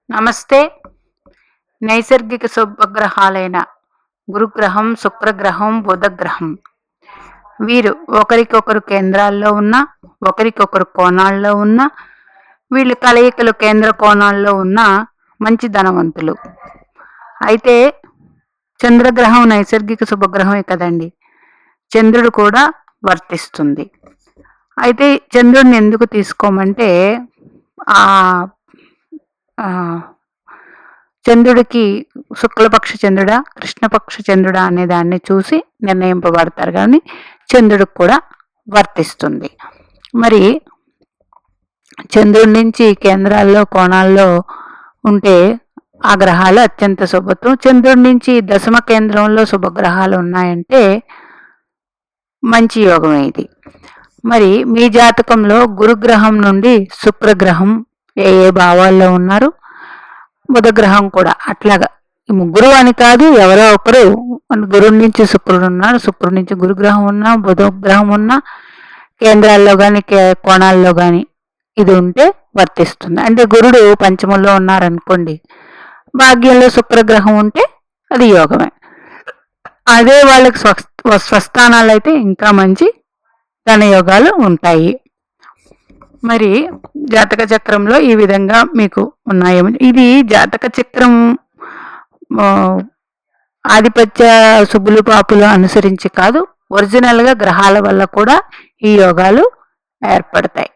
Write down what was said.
నమస్తే. నైసర్గిక శుభగ్రహాలైన గురుగ్రహం, శుక్రగ్రహం, బుధగ్రహం వీరు ఒకరికొకరు కేంద్రాల్లో ఉన్న, ఒకరికొకరు కోణాల్లో ఉన్న, వీళ్ళు కలయికలు కేంద్ర కోణాల్లో ఉన్న మంచి ధనవంతులు. అయితే చంద్రగ్రహం నైసర్గిక శుభగ్రహమే కదండి. చంద్రుడు కూడా వర్తిస్తుంది. అయితే చంద్రుడిని ఎందుకు తీసుకోమంటే ఆ చంద్రుడికి శుక్లపక్ష చంద్రుడా, కృష్ణపక్ష చంద్రుడా అనే దాన్ని చూసి నిర్ణయింపబడతారు, కానీ చంద్రుడికి కూడా వర్తిస్తుంది. మరి చంద్రుడి నుంచి కేంద్రాల్లో కోణాల్లో ఉంటే ఆ గ్రహాలు అత్యంత శుభత్వం. చంద్రుడి నుంచి దశమ కేంద్రంలో శుభగ్రహాలు ఉన్నాయంటే మంచి యోగమే ఇది. మరి మీ జాతకంలో గురుగ్రహం నుండి శుక్రగ్రహం ఏ ఏ భావాల్లో ఉన్నారు, బుధగ్రహం కూడా అట్లాగా. ముగ్గురు అని కాదు, ఎవరో ఒకరు. గురువు నుంచి శుక్రుడు ఉన్నాడు, శుక్రుడి నుంచి గురుగ్రహం ఉన్నా, బుధగ్రహం ఉన్నా, కేంద్రాల్లో కానీ కోణాల్లో కానీ ఇది ఉంటే వర్తిస్తుంది. అంటే గురుడు పంచమంలో ఉన్నారనుకోండి, భాగ్యంలో శుక్రగ్రహం ఉంటే అది యోగమే. అదే వాళ్ళకి స్వస్థానాలు అయితే ఇంకా మంచి ధనయోగాలు ఉంటాయి. మరి జాతక చక్రంలో ఈ విధంగా మీకు ఉన్నాయేమో. ఇది జాతక చక్రం ఆధిపత్య శుభులు పాపులు అనుసరించి కాదు, ఒరిజినల్గా గ్రహాల వల్ల కూడా ఈ యోగాలు ఏర్పడతాయి.